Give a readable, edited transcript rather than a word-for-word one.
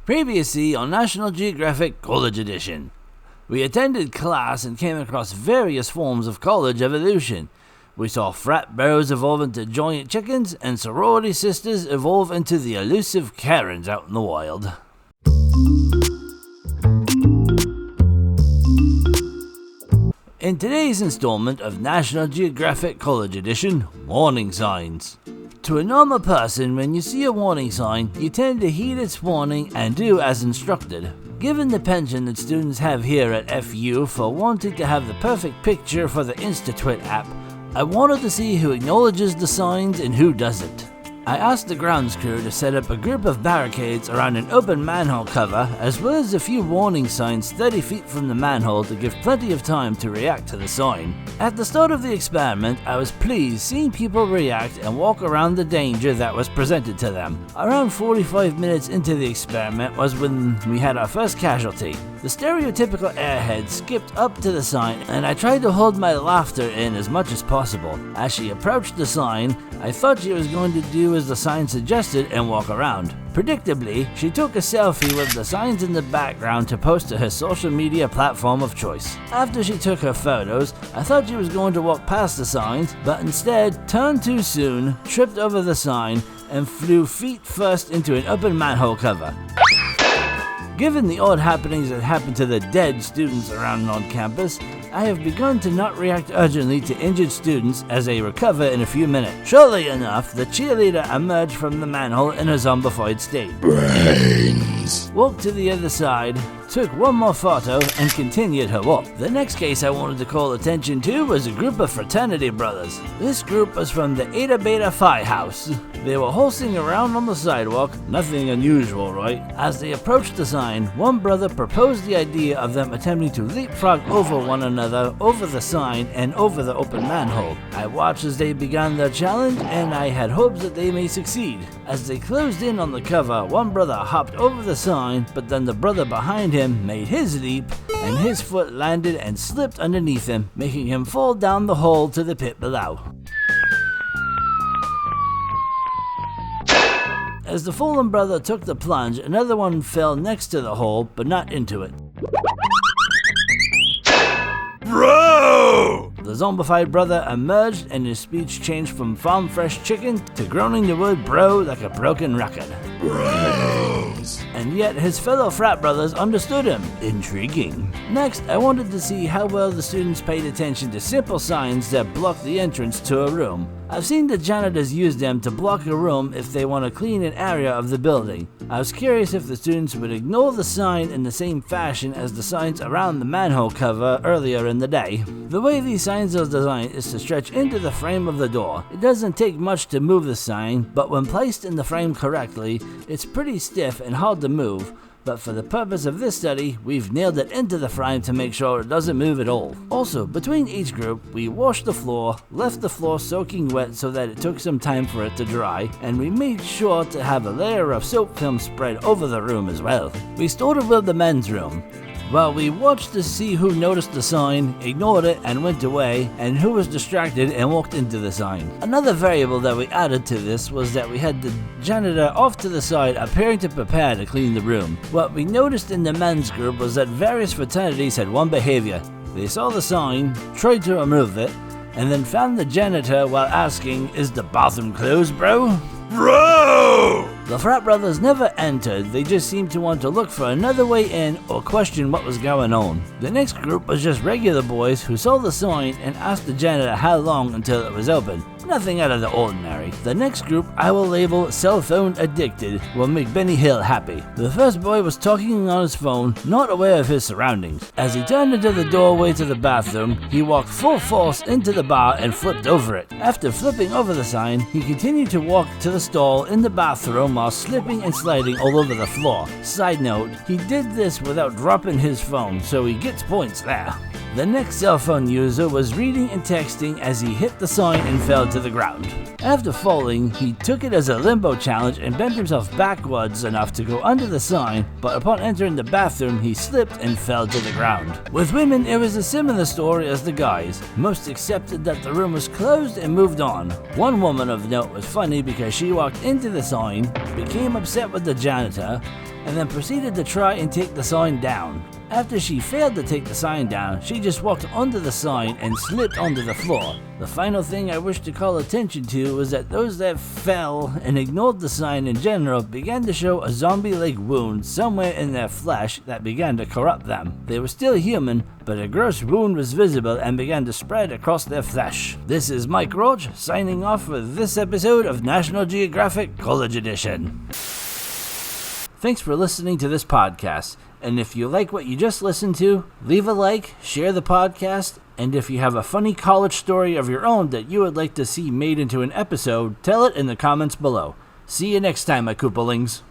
Previously on National Geographic College Edition. We attended class and came across various forms of college evolution. We saw frat bros evolve into giant chickens and sorority sisters evolve into the elusive Karens out in the wild. In today's installment of National Geographic College Edition, Warning Signs. To a normal person, when you see a warning sign, you tend to heed its warning and do as instructed. Given the penchant that students have here at FU for wanting to have the perfect picture for the InstaTwit app, I wanted to see who acknowledges the signs and who doesn't. I asked the grounds crew to set up a group of barricades around an open manhole cover, as well as a few warning signs 30 feet from the manhole to give plenty of time to react to the sign. At the start of the experiment, I was pleased seeing people react and walk around the danger that was presented to them. Around 45 minutes into the experiment was when we had our first casualty. The stereotypical airhead skipped up to the sign, and I tried to hold my laughter in as much as possible. As she approached the sign, I thought she was going to do as the sign suggested and walk around. Predictably, she took a selfie with the signs in the background to post to her social media platform of choice. After she took her photos, I thought she was going to walk past the signs, but instead turned too soon, tripped over the sign, and flew feet first into an open manhole cover. Given the odd happenings that happen to the dead students around on campus, I have begun to not react urgently to injured students as they recover in a few minutes. Shortly enough, the cheerleader emerged from the manhole in a zombified state. Brains. Walked to the other side, took one more photo, and continued her walk. The next case I wanted to call attention to was a group of fraternity brothers. This group was from the Eta Beta Phi house. They were horsing around on the sidewalk, nothing unusual, right? As they approached the sign, one brother proposed the idea of them attempting to leapfrog over one another, over the sign, and over the open manhole. I watched as they began their challenge, and I had hopes that they may succeed. As they closed in on the cover, one brother hopped over the sign, but then the brother behind him made his leap, and his foot landed and slipped underneath him, making him fall down the hole to the pit below. As the fallen brother took the plunge, another one fell next to the hole, but not into it. Bro! The zombified brother emerged, and his speech changed from farm fresh chicken to groaning the word bro like a broken record. Bros! And yet his fellow frat brothers understood him. Intriguing. Next, I wanted to see how well the students paid attention to simple signs that block the entrance to a room. I've seen the janitors use them to block a room if they want to clean an area of the building. I was curious if the students would ignore the sign in the same fashion as the signs around the manhole cover earlier in the day. The way these signs are designed is to stretch into the frame of the door. It doesn't take much to move the sign, but when placed in the frame correctly, it's pretty stiff and hard to move. But for the purpose of this study, we've nailed it into the frame to make sure it doesn't move at all. Also, between each group, we washed the floor, left the floor soaking wet so that it took some time for it to dry, and we made sure to have a layer of soap film spread over the room as well. We started with the men's room. Well, we watched to see who noticed the sign, ignored it, and went away, and who was distracted and walked into the sign. Another variable that we added to this was that we had the janitor off to the side appearing to prepare to clean the room. What we noticed in the men's group was that various fraternities had one behavior. They saw the sign, tried to remove it, and then found the janitor while asking, "Is the bathroom closed, bro?" Bro! The frat brothers never entered, they just seemed to want to look for another way in or question what was going on. The next group was just regular boys who saw the sign and asked the janitor how long until it was open. Nothing out of the ordinary. The next group I will label cell phone addicted will make Benny Hill happy. The first boy was talking on his phone, not aware of his surroundings. As he turned into the doorway to the bathroom, he walked full force into the bar and flipped over it. After flipping over the sign, he continued to walk to the stall in the bathroom while slipping and sliding all over the floor. Side note, he did this without dropping his phone, so he gets points there. The next cell phone user was reading and texting as he hit the sign and fell to the ground. After falling, he took it as a limbo challenge and bent himself backwards enough to go under the sign, but upon entering the bathroom, he slipped and fell to the ground. With women, it was a similar story as the guys. Most accepted that the room was closed and moved on. One woman of note was funny because she walked into the sign, became upset with the janitor, and then proceeded to try and take the sign down. After she failed to take the sign down, she just walked under the sign and slipped onto the floor. The final thing I wish to call attention to was that those that fell and ignored the sign in general began to show a zombie-like wound somewhere in their flesh that began to corrupt them. They were still human, but a gross wound was visible and began to spread across their flesh. This is Mike Roach, signing off for this episode of National Geographic College Edition. Thanks for listening to this podcast, and if you like what you just listened to, leave a like, share the podcast, and if you have a funny college story of your own that you would like to see made into an episode, tell it in the comments below. See you next time, my Koopalings.